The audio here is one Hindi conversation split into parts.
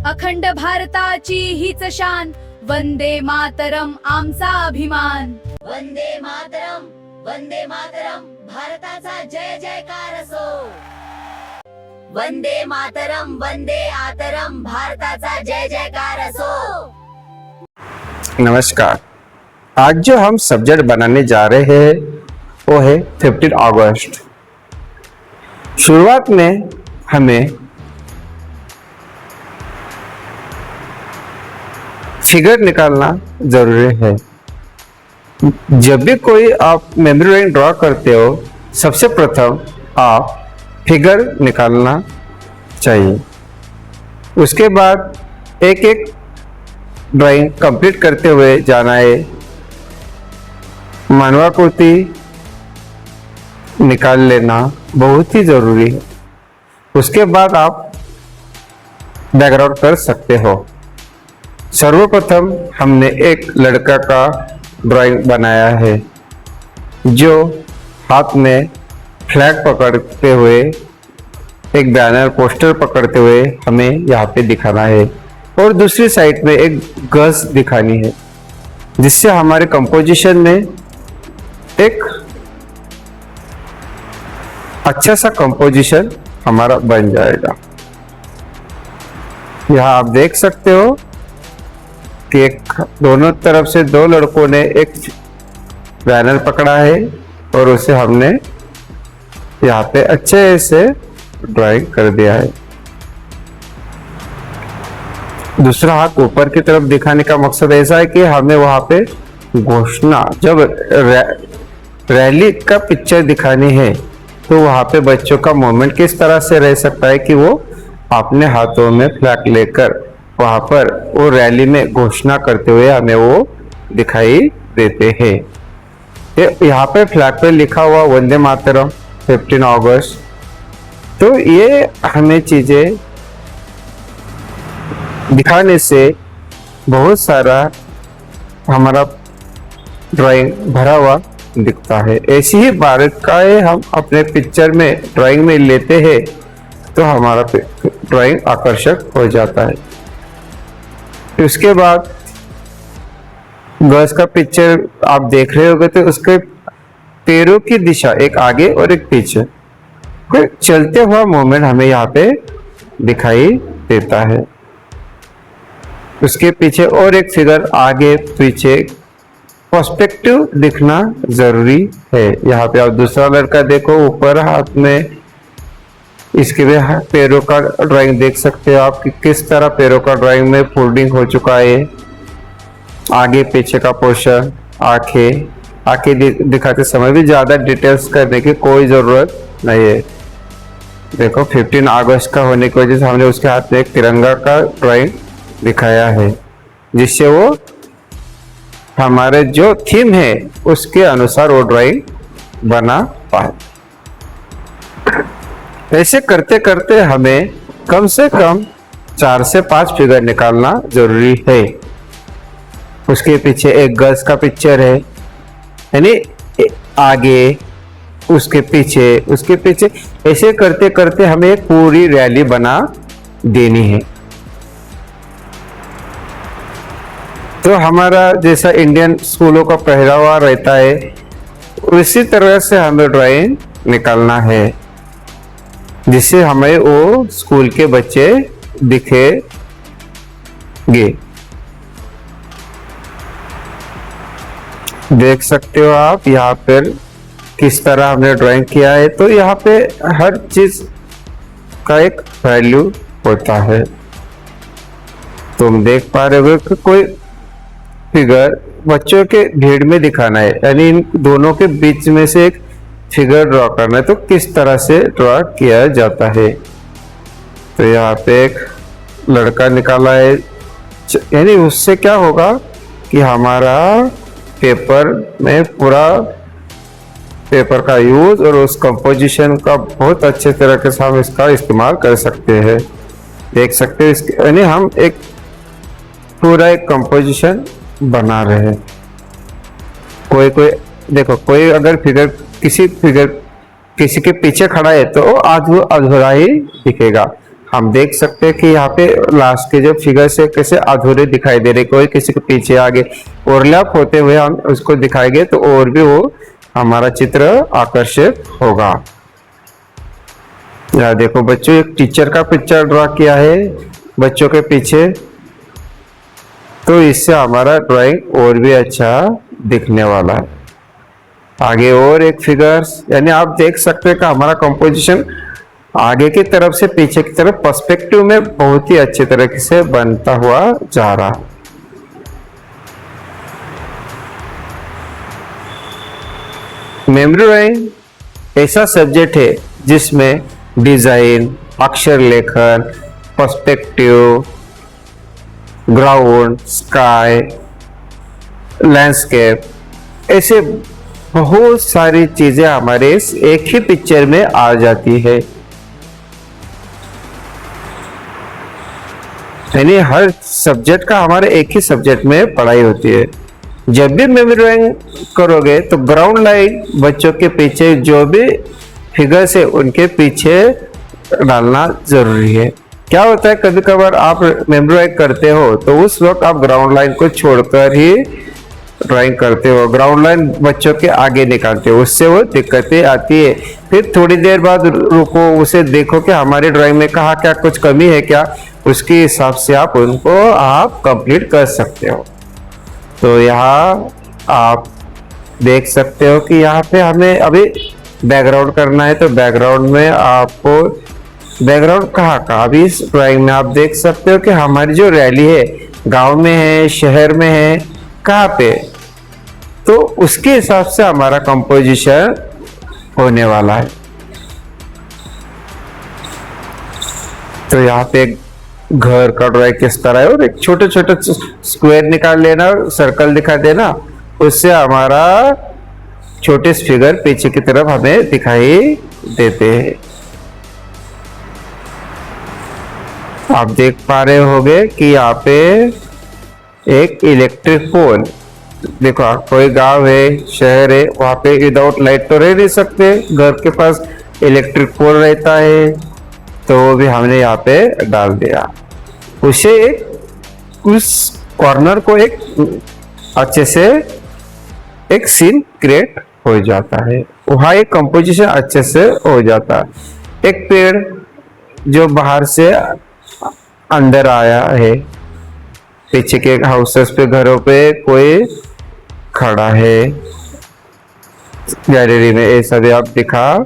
अखंड भारताची हीच शान, वंदे मातरम आमचा अभिमान. वंदे मातरम, वंदे मातरम, भारताचा जय जयकार असो. वंदे मातरम, वंदे आतरम, भारताचा जय जयकार असो. नमस्कार। आज जो हम सब्जेक्ट बनाने जा रहे हैं वो है 15 अगस्त। शुरुआत में हमें फिगर निकालना जरूरी है। जब भी कोई आप मेमोरी लाइन ड्रॉ करते हो, सबसे प्रथम आप फिगर निकालना चाहिए। उसके बाद एक एक ड्राइंग कंप्लीट करते हुए जाना है। मानवाकृति निकाल लेना बहुत ही जरूरी है। उसके बाद आप बैकग्राउंड कर सकते हो। सर्वप्रथम हमने एक लड़का का ड्राइंग बनाया है जो हाथ में फ्लैग पकड़ते हुए, एक बैनर पोस्टर पकड़ते हुए हमें यहाँ पे दिखाना है, और दूसरी साइड में एक गर्ल्स दिखानी है, जिससे हमारे कंपोजिशन में एक अच्छा सा कंपोजिशन हमारा बन जाएगा। यहाँ आप देख सकते हो कि एक दोनों तरफ से दो लड़कों ने एक बैनर पकड़ा है और उसे हमने यहाँ पे अच्छे से ड्राइंग कर दिया है। दूसरा हाथ ऊपर की तरफ दिखाने का मकसद ऐसा है कि हमें वहां पे घोषणा, जब रैली का पिक्चर दिखानी है तो वहां पे बच्चों का मूवमेंट किस तरह से रह सकता है कि वो अपने हाथों में फ्लैग लेकर वहां पर वो रैली में घोषणा करते हुए हमें वो दिखाई देते हैं। यहाँ पे फ्लैग पे लिखा हुआ वंदे मातरम 15 अगस्त। तो ये हमें चीजें दिखाने से बहुत सारा हमारा ड्राइंग भरा हुआ दिखता है। ऐसी ही बारीकाई हम अपने पिक्चर में ड्राइंग में लेते हैं तो हमारा ड्राइंग आकर्षक हो जाता है। उसके बाद गर्ल्स का पिक्चर आप देख रहे होंगे तो उसके पैरों की दिशा एक आगे और एक पीछे, कोई चलते हुआ मूवमेंट हमें यहाँ पे दिखाई देता है। उसके पीछे और एक फिगर आगे पीछे पर्सपेक्टिव दिखना जरूरी है। यहाँ पे आप दूसरा लड़का देखो, ऊपर हाथ में इसके भी पैरों का ड्राइंग देख सकते हो आप कि किस तरह पैरों का ड्राइंग में फोल्डिंग हो चुका है। आगे पीछे का पोर्शन, आंखें दिखाते समय भी ज्यादा डिटेल्स करने की कोई जरूरत नहीं है। देखो 15 अगस्त का होने की वजह से हमने उसके हाथ में एक तिरंगा का ड्राइंग दिखाया है, जिससे वो हमारे जो थीम है उसके अनुसार वो ड्राइंग बना पाए। ऐसे करते करते हमें कम से कम 4 से 5 फिगर निकालना जरूरी है। उसके पीछे एक गर्ल्स का पिक्चर है, यानी आगे उसके पीछे ऐसे करते करते हमें एक पूरी रैली बना देनी है। तो हमारा जैसा इंडियन स्कूलों का पहरावा रहता है उसी तरह से हमें ड्राइंग निकालना है, जिससे हमें वो स्कूल के बच्चे दिखेंगे। देख सकते हो आप यहाँ पर किस तरह हमने ड्राइंग किया है। तो यहाँ पे हर चीज का एक वैल्यू होता है। तुम देख पा रहे हो कि कोई फिगर बच्चों के भीड़ में दिखाना है, यानी इन दोनों के बीच में से एक फिगर ड्रॉ करना है, तो किस तरह से ड्रॉ किया जाता है। तो यहाँ पे एक लड़का निकाला है, यानी उससे क्या होगा कि हमारा पेपर में पूरा पेपर का यूज और उस कंपोजिशन का बहुत अच्छे तरीके से हम इसका इस्तेमाल कर सकते हैं। देख सकते हैं इसके, यानी हम एक पूरा एक कंपोजिशन बना रहे हैं। कोई देखो, कोई अगर किसी के पीछे खड़ा है तो अधूरा ही दिखेगा। हम देख सकते हैं कि यहाँ पे लास्ट के जो फिगर्स है कैसे अधूरे दिखाई दे रहे, कोई किसी के पीछे आगे ओवरलैप होते हुए हम उसको दिखाएंगे तो और भी वो हमारा चित्र आकर्षित होगा। यहाँ देखो बच्चों, एक टीचर का पिक्चर ड्रॉ किया है बच्चों के पीछे, तो इससे हमारा ड्राइंग और भी अच्छा दिखने वाला है। आगे और एक फिगर्स, यानी आप देख सकते हैं कि हमारा कंपोजिशन आगे की तरफ से पीछे की तरफ पर्सपेक्टिव में बहुत ही अच्छे तरीके से बनता हुआ जा रहा है। मेमोरी ड्राइंग ऐसा सब्जेक्ट है जिसमें डिजाइन, अक्षर लेखन, पर्सपेक्टिव, ग्राउंड, स्काई, लैंडस्केप, ऐसे बहुत सारी चीजें हमारे इस एक ही पिक्चर में आ जाती है। यानी हर सब्जेक्ट का हमारे एक ही सब्जेक्ट में पढ़ाई होती है। जब भी मेमोरी ड्राइंग करोगे तो ग्राउंड लाइन बच्चों के पीछे जो भी फिगर्स है उनके पीछे डालना जरूरी है। क्या होता है, कभी कभार आप मेमोरी ड्राइंग करते हो तो उस वक्त आप ग्राउंड लाइन को छोड़कर ही ड्राइंग करते हो, ग्राउंड लाइन बच्चों के आगे निकालते हो, उससे वो दिक्कतें आती है। फिर थोड़ी देर बाद रुको, उसे देखो कि हमारी ड्राइंग में कहाँ क्या कुछ कमी है क्या, उसके हिसाब से आप उनको कंप्लीट कर सकते हो। तो यहाँ आप देख सकते हो कि यहाँ पे हमें अभी बैकग्राउंड करना है, तो बैकग्राउंड में आपको बैकग्राउंड कहाँ का, अभी इस ड्राइंग में आप देख सकते हो कि हमारी जो रैली है गांव में है, शहर में है, कहाँ पे, तो उसके हिसाब से हमारा कंपोजिशन होने वाला है। तो यहाँ पे घर का ड्राइंग किस तरह है और एक छोटे छोटे स्क्वायर निकाल लेना, सर्कल दिखा देना, उससे हमारा छोटे फिगर पीछे की तरफ हमें दिखाई देते हैं। आप देख पा रहे होंगे कि यहाँ पे एक इलेक्ट्रिक पोल, देखो कोई गांव है, शहर है, वहां पे विदाउट लाइट तो रह नहीं सकते, घर के पास इलेक्ट्रिक पोल रहता है, तो वो भी हमने यहाँ पे डाल दिया। उसे एक उस कॉर्नर को एक अच्छे से एक सीन क्रिएट हो जाता है, वहाँ एक कंपोजिशन अच्छे से हो जाता है। एक पेड़ जो बाहर से अंदर आया है, पीछे के हाउसेस पे, घरों पे कोई खड़ा है गैलरी में, ऐसा भी आप दिखा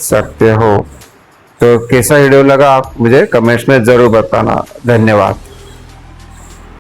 सकते हो। तो कैसा वीडियो लगा आप मुझे कमेंट्स में जरूर बताना। धन्यवाद।